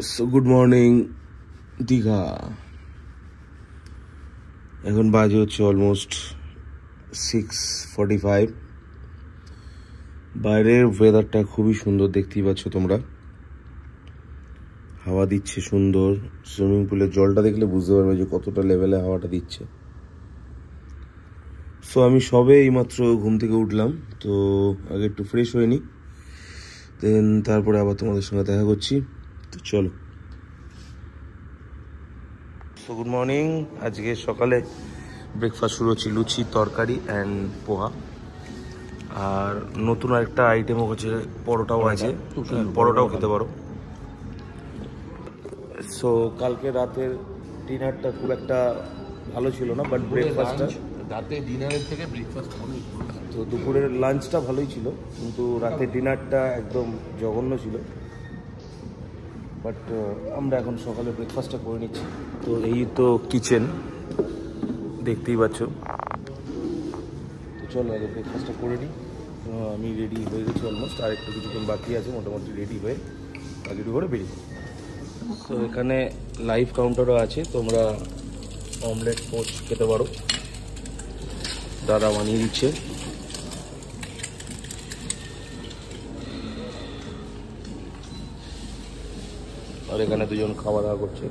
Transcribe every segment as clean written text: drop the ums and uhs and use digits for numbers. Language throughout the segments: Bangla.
So good morning Digha. এখন বাজে হচ্ছে অলমোস্ট 6:45। বাইরের ওয়েদারটা খুবই সুন্দর, দেখতেই পাচ্ছ তোমরা। হাওয়া দিচ্ছে সুন্দর। সুইমিং পুলের জলটা দেখলে বুঝতে পারবে যে কতটা লেভেলে হাওয়াটা দিচ্ছে। সো আমি সবে এইমাত্র ঘুম থেকে উঠলাম, তো আগে একটু ফ্রেশ হয়ে নিই, দেন তারপরে আবার তোমাদের সঙ্গে দেখা করছি। তো চলো। তো গুড মর্নিং। আজকে সকালে ব্রেকফাস্ট শুরু হচ্ছে লুচি, তরকারি অ্যান্ড পোহা। আর নতুন আরেকটা আইটেমও হচ্ছে পরোটাও আছে, পরোটাও খেতে পারো। সো কালকে রাতের ডিনারটা খুব একটা ভালো ছিল না, বাট ব্রেকফাস্টটা রাতে ডিনারের থেকে ব্রেকফাস্ট অনেক। তো দুপুরের লাঞ্চটা ভালোই ছিল, কিন্তু রাতের ডিনারটা একদম জঘন্য ছিল। বাট আমরা এখন সকালে ব্রেকফাস্টটা করে নিচ্ছি। তো এই তো কিচেন, দেখতেই পাচ্ছ। তো চলো আগে ব্রেকফাস্টটা করে নিই। আমি রেডি হয়ে গেছি অলমোস্ট, আর একটু কিছুক্ষণ বাকি আছে, মোটামুটি রেডি হয়ে বাকিটু করে বেরিয়ে। তো এখানে লাইভ কাউন্টারও আছে, তোমরা অমলেট পোস্ট খেতে পারো, দাদা বানিয়ে দিচ্ছে। আর এখানে দুজন খাওয়া দাওয়া করছে।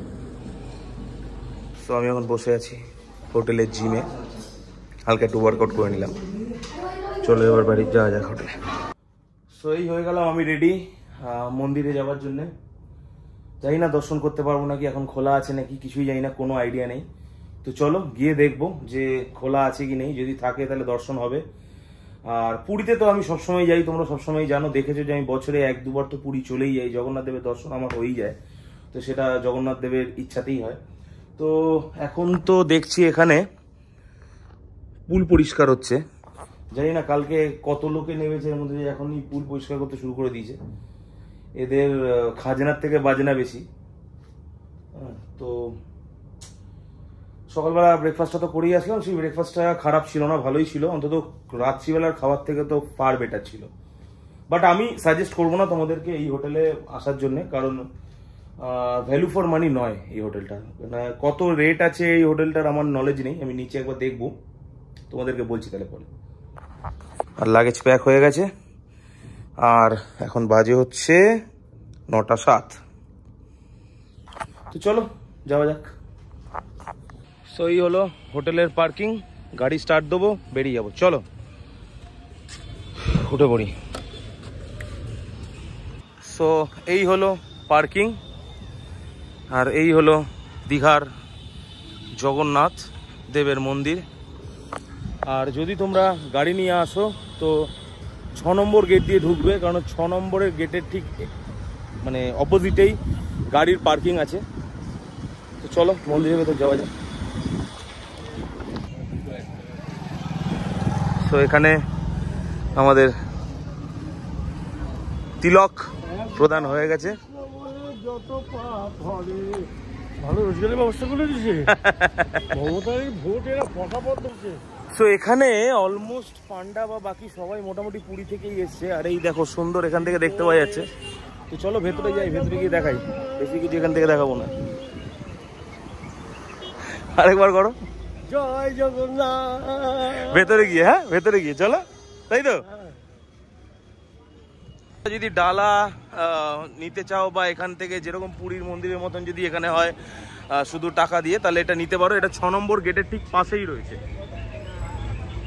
তো আমি এখন বসে আছি হোটেলের জিমে, হালকা একটু ওয়ার্কআউট করে নিলাম। চলো এবার বাড়ি যাওয়া যাক হোটেলে। সো এই হয়ে গেলাম আমি রেডি মন্দিরে যাওয়ার জন্যে। জানি না দর্শন করতে পারবো নাকি, এখন খোলা আছে নাকি কিছুই জানি না, কোনো আইডিয়া নেই। তো চলো গিয়ে দেখবো যে খোলা আছে কি নেই, যদি থাকে তাহলে দর্শন হবে। আর পুরীতে তো আমি সবসময় যাই, তোমরা সবসময় জানো, দেখেছো যে আমি বছরে 1-2 বার তো পুরী চলেই যাই। জগন্নাথ দেবের দর্শন আমার হয়েই যায়, তো সেটা জগন্নাথ দেবের ইচ্ছাতেই হয়। তো এখন তো দেখছি এখানে পুল পরিষ্কার হচ্ছে। জানি না কালকে কত লোকে নেমেছে, এর মধ্যে এখনই পুল পরিষ্কার করতে শুরু করে দিয়েছে। এদের খাজনার থেকে বাজনা বেশি। তো সকালবেলা ব্রেকফাস্টটা তো করেই আসলাম, সেই ব্রেকফাস্টটা খারাপ ছিল না, ভালোই ছিল। অন্তত রাত্রিবেলার খাবার থেকে তো ফার বেটার ছিল। বাট আমি সাজেস্ট করবো না তোমাদেরকে এই হোটেলে আসার জন্য, কারণ ভ্যালু ফর মানি নয় এই হোটেলটা। মানে কত রেট আছে এই হোটেলটার আমার নলেজ নেই, আমি নিচে একবার দেখবো, তোমাদেরকে বলছি তাহলে পরে। আর লাগেজ প্যাক হয়ে গেছে, আর এখন বাজে হচ্ছে 9:07। তো চলো যাওয়া যাক। সো এই হলো হোটেলের পার্কিং, গাড়ি স্টার্ট দেবো, বেরিয়ে যাবো। চলো উঠে পড়ি। সো এই হলো পার্কিং, আর এই হলো দীঘার জগন্নাথ দেবের মন্দির। আর যদি তোমরা গাড়ি নিয়ে আসো তো 6 নম্বর গেট দিয়ে ঢুকবে, কারণ 6 নম্বরের গেটের ঠিক মানে অপোজিটেই গাড়ির পার্কিং আছে। তো চলো মন্দিরের ভেতর যাওয়া যায়। তো এখানে আমাদের তিলক প্রদান হয়ে গেছে। ভালো রোজগারের ব্যবস্থা করে দিয়েছে মমতার ভোট, এরা পটাপট হচ্ছে। সো এখানে অলমোস্ট পান্ডা বা বাকি সবাই মোটামুটি পুরী থেকেই এসছে। আর এই দেখো সুন্দর এখান থেকে দেখতে পাওয়া যাচ্ছে। তো চলো ভেতরে যাই, ভেতরে গিয়ে দেখাই। বেশি কিছু এখান থেকে দেখাবো না, আরেকবার করো জয় জগন্নাথ। ভেতরে গিয়ে, হ্যাঁ ভেতরে গিয়ে চলো, তাই তো। যদি ডালা নিতে চাও বা এখান থেকে যেরকম পুরীর মন্দিরের মতন যদি এখানে হয় শুধু টাকা দিয়ে, তাহলে এটা নিতে পারো। এটা 6 নম্বর গেটের ঠিক পাশেই রয়েছে।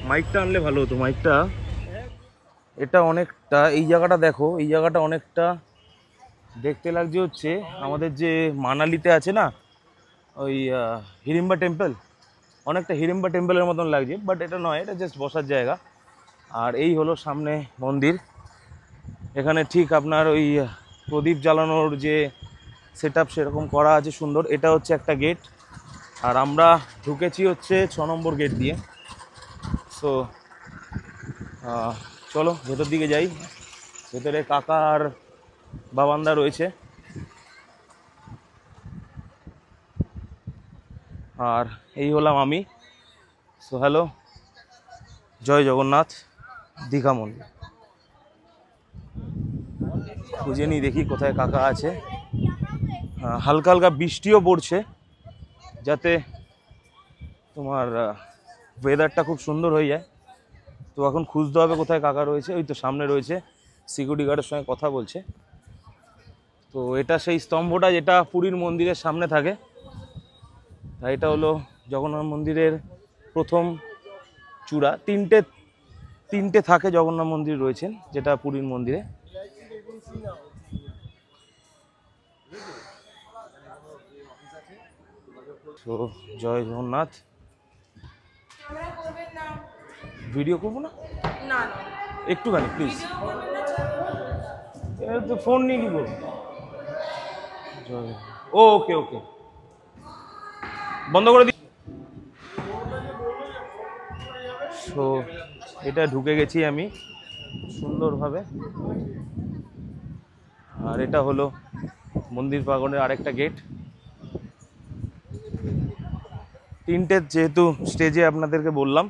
মাইকটা আনলে ভালো হতো, মাইকটা। এটা অনেকটা, এই জায়গাটা দেখো, এই জায়গাটা অনেকটা দেখতে লাগছে হচ্ছে আমাদের যে মানালিতে আছে না ওই হিড়িম্বা টেম্পল, অনেকটা হিড়িম্বা টেম্পলের মতন লাগছে, বাট এটা নয়, এটা জাস্ট বসার জায়গা। আর এই হলো সামনে মন্দির। এখানে ঠিক আপনার ওই প্রদীপ জ্বালানোর যে সেট আপ সেরকম করা আছে সুন্দর। এটা হচ্ছে একটা গেট, আর আমরা ঢুকেছি হচ্ছে 6 নম্বর গেট দিয়ে। সো চলো ভেতর দিকে যাই। ভেতরে কাকা আর বাবান্দা রয়েছে, আর এই হলাম আমি। সো হ্যালো, জয় জগন্নাথ দীঘা মন্দির। খুঁজে নিই দেখি কোথায় কাকা আছে। হালকা হালকা বৃষ্টিও পড়ছে, যাতে তোমার ওয়েদারটা খুব সুন্দর হয়ে যায়। তো এখন খুঁজতে হবে কোথায় কাকা রয়েছে। ওই তো সামনে রয়েছে, সিকিউরিটি গার্ডের সঙ্গে কথা বলছে। তো এটা সেই স্তম্ভটা যেটা পুরীর মন্দিরের সামনে থাকে। এটা হলো জগন্নাথ মন্দিরের প্রথম চূড়া। তিনটে থাকে জগন্নাথ মন্দির রয়েছেন, যেটা পুরীর মন্দিরে। তো জয় জগন্নাথ। ভিডিও করবো না, একটুখানি প্লিজ, তো ফোন নিয়ে নিব। ওকে ওকে, বন্ধ করে দিই। তো এটা ঢুকে গেছি আমি সুন্দরভাবে। আর এটা হলো মন্দির প্রাঙ্গণের আরেকটা গেট। তিনটে যেহেতু স্টেজে আপনাদেরকে বললাম,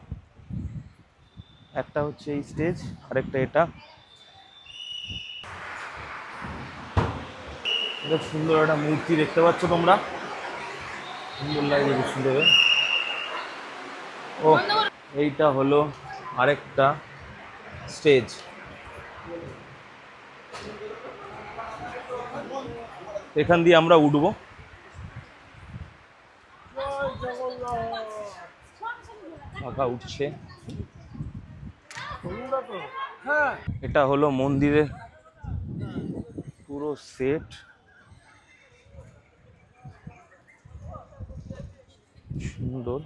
একটা হচ্ছে এই স্টেজ, আরেকটা এটা। খুব সুন্দর একটা মূর্তি দেখতে পাচ্ছ তোমরা, সুন্দর লাগছে খুব সুন্দর। ও এইটা হলো আরেকটা স্টেজ। এখান দিয়ে আমরা উঠবো। কাকা উঠছে। এটা হলো মন্দিরের পুরো সেট। সুন্দর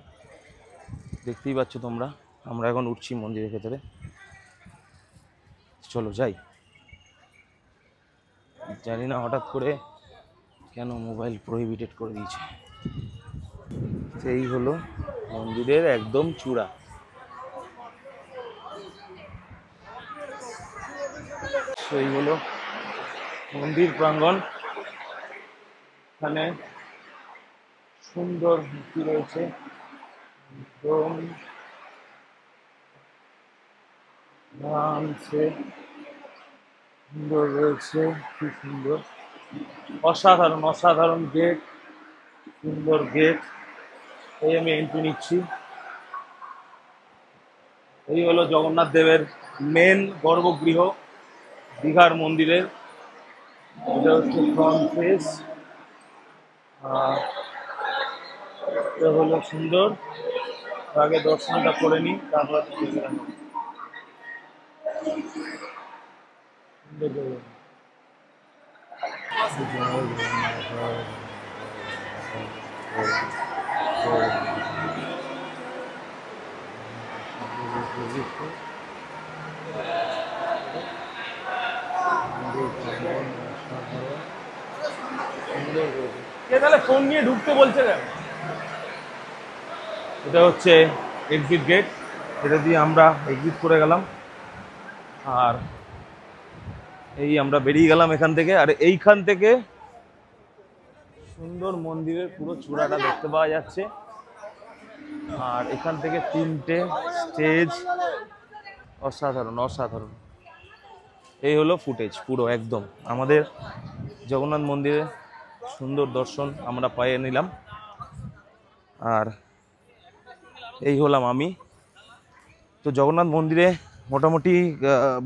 দেখতেই পাচ্ছ তোমরা। আমরা এখন উঠছি মন্দিরের ভেতরে, চলো যাই। জানি না হঠাৎ করে কেন মোবাইল প্রহিবিটেড করে দিয়েছে। সেই হলো মন্দিরের একদম চূড়া। সেই হলো মন্দির প্রাঙ্গণ। এখানে সুন্দর মূর্তি রয়েছে, একদম আরামসে সুন্দর রয়েছে, কি সুন্দর, অসাধারণ অসাধারণ গেট, সুন্দর গেট। এই আমি এন্ট্রি নিচ্ছি। এই হলো জগন্নাথ দেবের মেন গর্ভগৃহ দীঘার মন্দিরের। এটা হচ্ছে ফ্রন্ট ফেস। এটা হলো সুন্দর। আগে দর্শনটা করে নিই, তারপর তাহলে ফোন নিয়ে ঢুকতে বলছে কেন? এটা হচ্ছে এক্সিট গেট, এটা দিয়ে আমরা এক্সিট করে গেলাম। আর এই আমরা বেরিয়ে গেলাম এখান থেকে। আর এইখান থেকে সুন্দর মন্দিরের পুরো চূড়াটা দেখতে পাওয়া যাচ্ছে। আর এখান থেকে তিনটে স্টেজ, অসাধারণ অসাধারণ। এই হলো ফুটেজ পুরো একদম আমাদের জগন্নাথ মন্দিরে সুন্দর দর্শন আমরা পেয়ে নিলাম। আর এই হলাম আমি। তো জগন্নাথ মন্দিরে মোটামুটি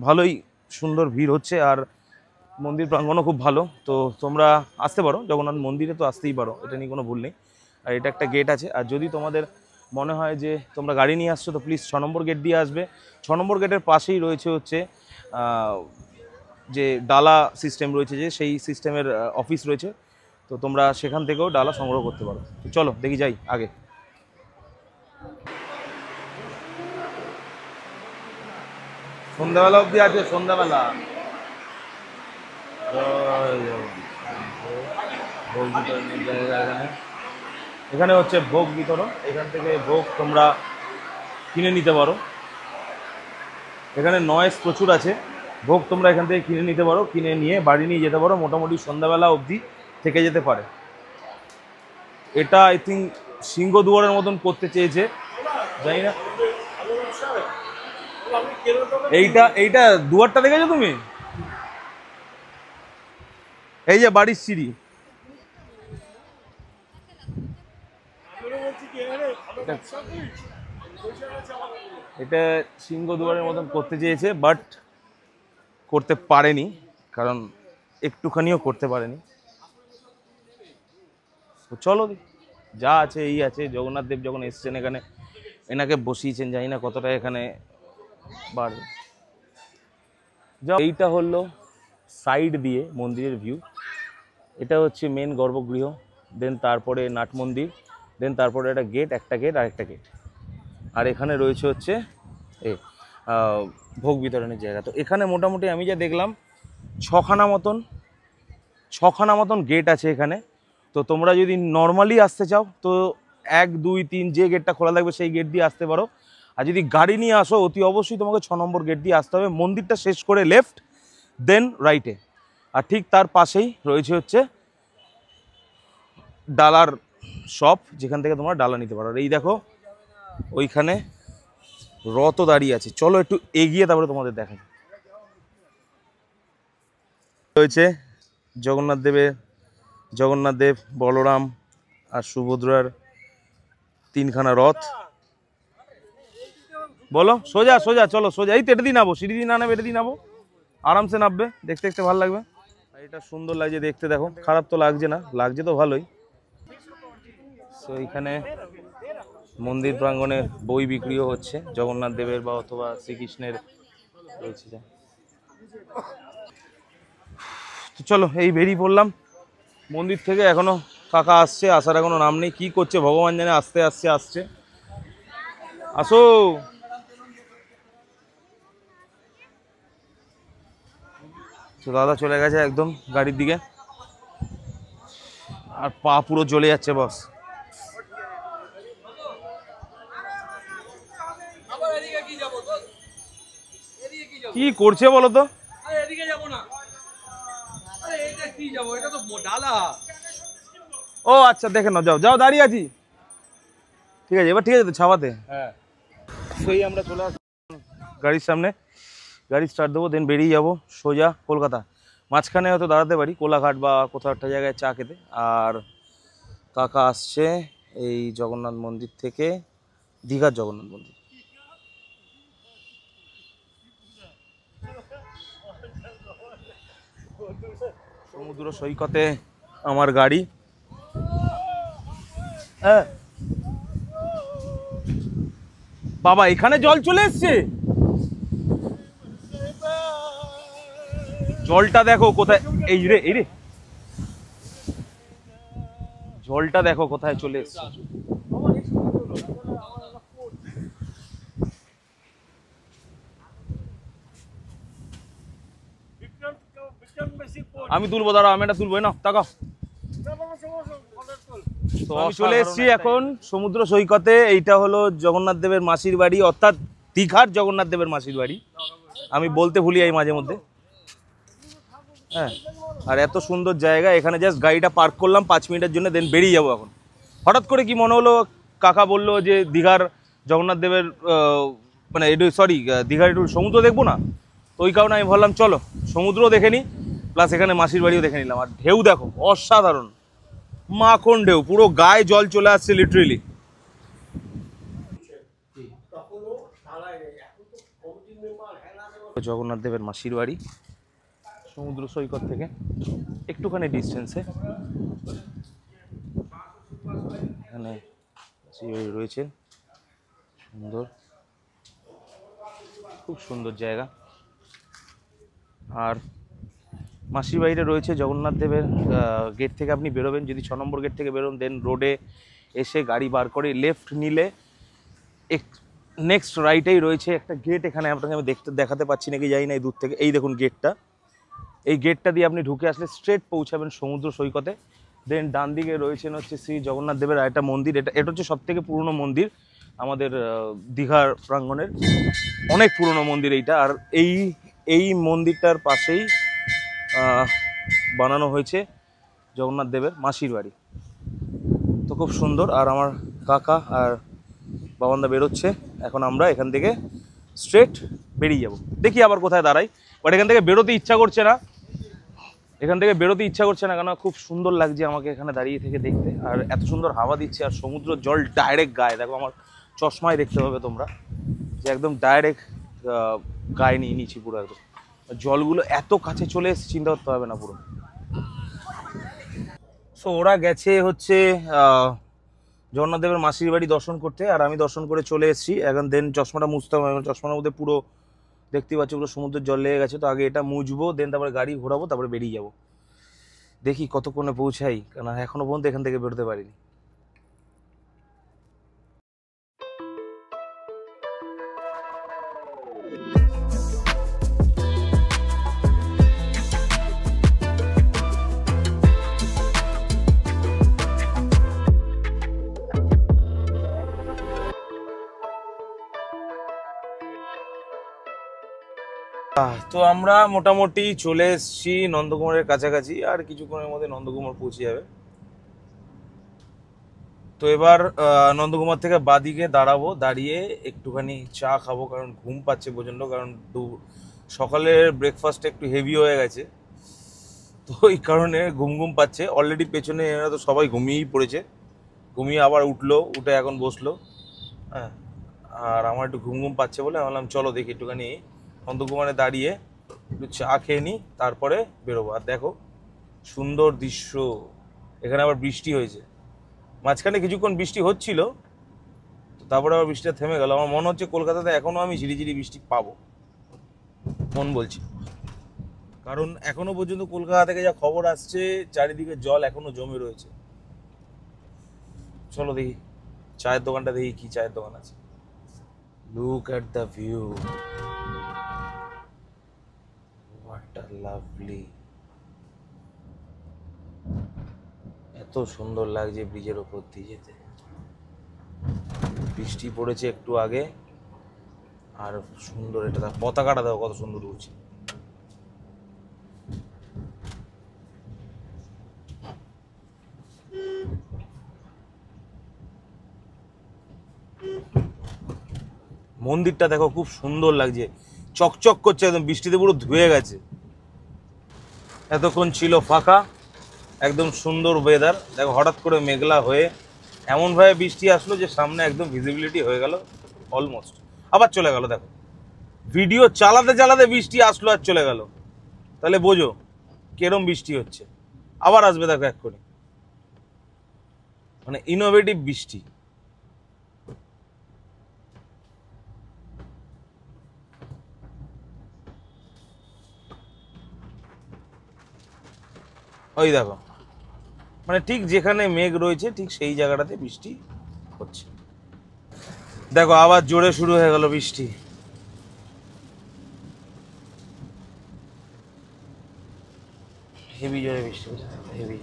ভালোই সুন্দর ভিড় হচ্ছে, আর মন্দির প্রাঙ্গণও খুব ভালো। তো তোমরা আসতে পারো জগন্নাথ মন্দিরে, তো আসতেই পারো, এটা নিয়ে কোনো ভুল নেই। আর এটা একটা গেট আছে। আর যদি তোমাদের মনে হয় যে তোমরা গাড়ি নিয়ে আসছো, তো প্লিজ 6 নম্বর গেট দিয়ে আসবে। 6 নম্বর গেটের পাশেই রয়েছে হচ্ছে যে ডালা সিস্টেম রয়েছে, যে সেই সিস্টেমের অফিস রয়েছে। তো তোমরা সেখান থেকেও ডালা সংগ্রহ করতে পারো। তো চলো দেখি যাই আগে। সন্ধ্যাবেলা অবধি আছে, সন্ধ্যাবেলা। ভোগ বিতরণের জায়গা এখানে হচ্ছে ভোগ বিতরণ। এখান থেকে ভোগ তোমরা কিনে নিতে পারো। এখানে নয়েজ প্রচুর আছে, ভোগ তোমরা এখান থেকে কিনে নিতে পারো, কিনে নিয়ে বাড়ি নিয়ে যেতে পারো। মোটামুটি সন্ধ্যাবেলা অবধি থেকে যেতে পারে। এটা আই থিঙ্ক সিংহদুয়ারের মতন করতে চেয়েছে, জানি না। এইটা দুয়ারটা দেখেছো তুমি? এই যে বাড়ির সিঁড়ি, এটা সিংহদুয়ারের মতন করতে চেয়েছে, বাট করতে পারেনি, কারণ একটুখানিও করতে পারেনি। তো চলো, যা আছে এই আছে। জগন্নাথ দেব যখন এসছেন এখানে, এনাকে বসিয়েছেন, জানি না কতটা এখানে বাড়বে। এইটা হলো সাইড দিয়ে মন্দিরের ভিউ। এটা হচ্ছে মেন গর্ভগৃহ, দেন তারপরে নাট মন্দির, দেন তারপরে একটা গেট, একটা গেট আর একটা গেট। আর এখানে রয়েছে হচ্ছে ভোগ বিতরণের জায়গা। তো এখানে মোটামুটি আমি যা দেখলাম ছখানা মতন গেট আছে এখানে। তো তোমরা যদি নর্মালি আসতে চাও তো 1, 2, 3 যে গেটটা খোলা থাকবে সেই গেট দিয়ে আসতে পারো। আর যদি গাড়ি নিয়ে আসো অতি অবশ্যই তোমাকে 6 নম্বর গেট দিয়ে আসতে হবে। মন্দিরটা শেষ করে লেফট, দেন রাইটে। আর ঠিক তার পাশেই রয়েছে হচ্ছে ডালার শপ, যেখান থেকে তোমরা ডালা নিতে পারো। আর এই দেখো ওইখানে রথ দাঁড়িয়ে আছে। চলো একটু এগিয়ে তারপরে তোমাদের দেখাই। রয়েছে জগন্নাথ দেব, বলরাম আর সুভদ্রার 3খানা রথ। বলো সোজা সোজা, চলো সোজা। এই তো এটা দিয়ে নামবো, সিঁড়ি দিয়ে না নামবে, এটা দিয়ে নামবো, আরামসে নামবে, দেখতে দেখতে ভালো লাগবে। এটা সুন্দর লাগছে দেখতে, দেখো খারাপ তো লাগছে না, লাগছে তো ভালোই। তো এইখানে মন্দির প্রাঙ্গণে বই বিক্রিও হচ্ছে, জগন্নাথ দেবের বা অথবা শ্রীকৃষ্ণের রয়েছে যা। তো চলো এই বেরিয়ে পড়লাম মন্দির থেকে। এখনো কাকা আসছে, আসার এখনো নাম নেই, কি করছে ভগবান জানে। আসতে আসছে আসো। তো দাদা চলে গেছে একদম গাড়ির দিকে, আর পা পুরো জ্বলে যাচ্ছে বস। কি করছে বলো তো? ও আচ্ছা, দেখে নাও, যাও যাও, দাঁড়িয়ে আছি। ঠিক আছে, এবার ঠিক আছে তো ছাপাতে। হ্যাঁ, সেই আমরা চলে আসলাম গাড়ির সামনে, গাড়ি স্টার্ট দেবো, দেন বেরিয়ে যাবো সোজা কলকাতা। মাঝখানে হয়তো দাঁড়াতে পারি কোলাঘাট বা কোথাও একটা জায়গায় চা খেতে। আর কাকা আসছে এই জগন্নাথ মন্দির থেকে, দীঘার জগন্নাথ মন্দির। সমুদ্র সৈকতে আমার গাড়ি। হ্যাঁ বাবা, এখানে জল চলে এসছে। জলটা দেখো কোথায়, এই রে জলটা দেখো কোথায় চলে এসছে। আমি তুলবো, দাঁড়াও আমি এটা তুলবো না, তাকাও। তো আমি চলে এসেছি এখন সমুদ্র সৈকতে। এইটা হলো জগন্নাথ দেবের মাসির বাড়ি, অর্থাৎ দীঘার জগন্নাথ দেবের মাসির বাড়ি। আমি বলতে ভুলি এই মাঝে মধ্যে। হ্যাঁ, আর এত সুন্দর জায়গা। এখানে জাস্ট গাড়িটা পার্ক করলাম 5 মিনিটের জন্য, দেন বেরিয়ে যাবো। এখন হঠাৎ করে কি মনে হলো, কাকা বললো যে দীঘার জগন্নাথ দেবের মানে দীঘার একটু সমুদ্র দেখবো না, তো ওই কারণে আমি ভাবলাম চলো সমুদ্রও দেখে নিই, প্লাস এখানে মাসির বাড়িও দেখে নিলাম। আর ঢেউ দেখো অসাধারণ, মাখন ঢেউ, পুরো গায়ে জল চলে আসছে লিটারেলি। জগন্নাথ দেবের মাসির বাড়ি সমুদ্র সৈকত থেকে একটুখানি ডিস্টেন্সে। এখানে রয়েছে সুন্দর, খুব সুন্দর জায়গা। আর মাসির বাড়িটা রয়েছে জগন্নাথ দেবের গেট থেকে আপনি বেরোবেন, যদি 6 নম্বর গেট থেকে বেরোন, দেন রোডে এসে গাড়ি বার করে লেফট নিলে নেক্সট রাইটেই রয়েছে একটা গেট। এখানে আপনাকে আমি দেখাতে পাচ্ছি নাকি জানি না, এই দূর থেকে এই দেখুন গেটটা। এই গেটটা দিয়ে আপনি ঢুকে আসলে স্ট্রেট পৌঁছাবেন সমুদ্র সৈকতে। দেন ডান দিকে রয়েছেন হচ্ছে শ্রী জগন্নাথ দেবের একটা মন্দির। এটা হচ্ছে সবথেকে পুরনো মন্দির আমাদের দীঘার প্রাঙ্গণের, অনেক পুরনো মন্দির এইটা। আর এই মন্দিরটার পাশেই বানানো হয়েছে জগন্নাথ দেবের মাসির বাড়ি। তো খুব সুন্দর। আর আমার কাকা আর বাবান্দা বেরোচ্ছে, এখন আমরা এখান থেকে স্ট্রেট বেরিয়ে যাব। দেখি আবার কোথায় দাঁড়াই, বাট এখান থেকে বেরোতে ইচ্ছা করছে না, এখান থেকে বেরোতে ইচ্ছা করছে না, কেন খুব সুন্দর লাগছে আমাকে এখানে দাঁড়িয়ে থেকে দেখতে, আর এত সুন্দর হাওয়া দিচ্ছে, আর সমুদ্র জল ডাইরেক্ট গায়ে, দেখো আমার চশমায় দেখতে পাবে তোমরা যে একদম ডাইরেক্ট গায়ে নিয়ে নিচ্ছি পুরো একদম। জলগুলো এত কাছে চলে এসে চিন্তা করতে হবে না পুরো। সো ওরা গেছে হচ্ছে জগন্নাথ দেবের মাসির বাড়ি দর্শন করতে, আর আমি দর্শন করে চলে এসেছি। এখন দেন চশমাটা মুছতে হবে, চশমার মধ্যে পুরো দেখতে পাচ্ছি পুরো সমুদ্রের জল লেগে গেছে। তো আগে এটা মুছবো, দেন তারপরে গাড়ি ঘোরাবো, তারপরে বেরিয়ে যাবো। দেখি কতক্ষণে পৌঁছাই, কারণ এখনো পর্যন্ত এখান থেকে বেরোতে পারিনি। তো আমরা মোটামুটি চলে এসেছি নন্দকুমারের কাছাকাছি, আর কিছুক্ষণের মধ্যে নন্দকুমার পৌঁছে যাবে। তো এবার নন্দকুমার থেকে বাদিকে দাঁড়াবো, দাঁড়িয়ে একটুখানি চা খাবো, কারণ ঘুম পাচ্ছে প্রচণ্ড, কারণ সকালের ব্রেকফাস্ট একটু হেভি হয়ে গেছে, তো এই কারণে ঘুম ঘুম পাচ্ছে। অলরেডি পেছনে এরা তো সবাই ঘুমিয়েই পড়েছে, ঘুমিয়ে আবার উঠলো, উঠে এখন বসলো। হ্যাঁ, আর আমার একটু ঘুম ঘুম পাচ্ছে বলে ভাবলাম চলো দেখি একটুখানি নন্দকুমারে দাঁড়িয়ে একটু চা খেয়ে নিই, তারপরে বেরোবো। আর দেখো সুন্দর দৃশ্য, এখানে আবার বৃষ্টি হয়েছে, মাঝখানে কিছুক্ষণ বৃষ্টি হচ্ছিল, তারপরে আবার বৃষ্টিটা থেমে গেল। আমার মনে হচ্ছে কলকাতাতে এখনো আমি ঝিরিঝিরি বৃষ্টি পাবো, মন বলছি, কারণ এখনো পর্যন্ত কলকাতা থেকে যা খবর আসছে চারিদিকে জল এখনো জমে রয়েছে। চলো দেখি চায়ের দোকানটা, দেখি কি চায়ের দোকান আছে। Look at the view, what a lovely, এত সুন্দর লাগছে ব্রিজের ওপর দিয়ে যেতে। বৃষ্টি পড়েছে একটু আগে, আর সুন্দর এটা পতাকাটা দেখো কত সুন্দর উঠছে। মন্দিরটা দেখো খুব সুন্দর লাগছে, চকচক করছে, একদম বৃষ্টিতে পুরো ধুয়ে গেছে। এতক্ষণ ছিল ফাঁকা, একদম সুন্দর ওয়েদার, দেখো হঠাৎ করে মেঘলা হয়ে এমনভাবে বৃষ্টি আসলো যে সামনে একদম ভিজিবিলিটি হয়ে গেল অলমোস্ট, আবার চলে গেল। দেখো ভিডিও চালাতে চালাতে বৃষ্টি আসলো আর চলে গেল, তাহলে বোঝো কেরম বৃষ্টি হচ্ছে। আবার আসবে দেখো এক্ষুনি, মানে ইনোভেটিভ বৃষ্টি। ওই দেখো, মানে ঠিক যেখানে মেঘ রয়েছে ঠিক সেই জায়গাটাতে বৃষ্টি হচ্ছে। দেখো আবার জোরে শুরু হয়ে গেল বৃষ্টি। হেভি জোরে বৃষ্টি হচ্ছে, হেভি।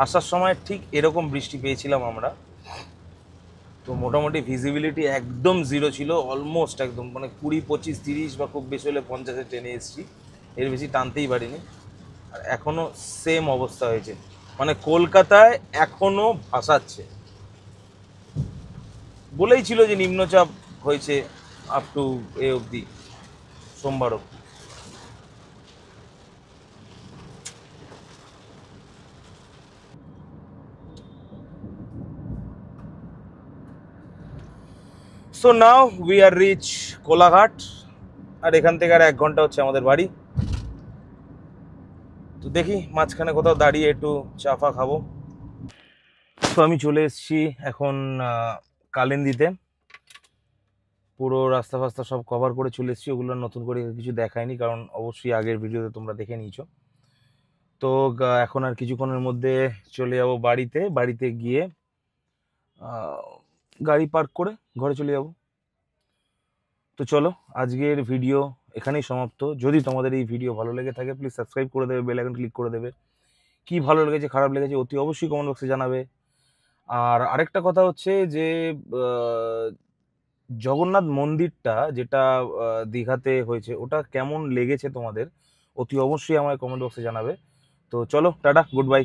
আসার সময় ঠিক এরকম বৃষ্টি পেয়েছিলাম আমরা, তো মোটামুটি ভিজিবিলিটি একদম জিরো ছিল, অলমোস্ট একদম মানে 20, 25, 30 বা খুব বেশি হলে 50-এ টেনে এসেছি, এর বেশি টানতেই পারিনি। আর এখনও সেম অবস্থা হয়েছে, মানে কলকাতায় এখনও ভাসাচ্ছে। বলেই ছিল যে নিম্নচাপ হয়েছে আপ টু এ অবধি, সোমবার অবধি। So now we are reach Kolaghat, আর এখান থেকে আর 1 ঘন্টা হচ্ছে আমাদের বাড়ি। তো দেখি মাঝখানে কোথাও দাঁড়িয়ে একটু চা ফা খাবো। তো আমি চলে এসেছি এখন কালিন্দিতে, পুরো রাস্তা ফাস্তা সব কভার করে চলে এসেছি, ওগুলো নতুন করে কিছু দেখায়নি, কারণ অবশ্যই আগের ভিডিওতে তোমরা দেখে নিয়েছো। তো এখন আর কিছুক্ষণের মধ্যে চলে যাবো বাড়িতে, বাড়িতে গিয়ে গাড়ি পার্ক করে ঘরে চলে যাব। তো চলো আজকের ভিডিও এখানেই সমাপ্ত। যদি তোমাদের এই ভিডিও ভালো লেগে থাকে প্লিজ সাবস্ক্রাইব করে দেবে, বেল আইকন ক্লিক করে দেবে। কি ভালো লেগেছে খারাপ লেগেছে অতি অবশ্যই কমেন্ট বক্সে জানাবে। আর আরেকটা কথা হচ্ছে যে জগন্নাথ মন্দিরটা যেটা দীঘাতে হয়েছে ওটা কেমন লেগেছে তোমাদের অতি অবশ্যই আমায় কমেন্ট বক্সে জানাবে। তো চলো টাটা, গুড বাই।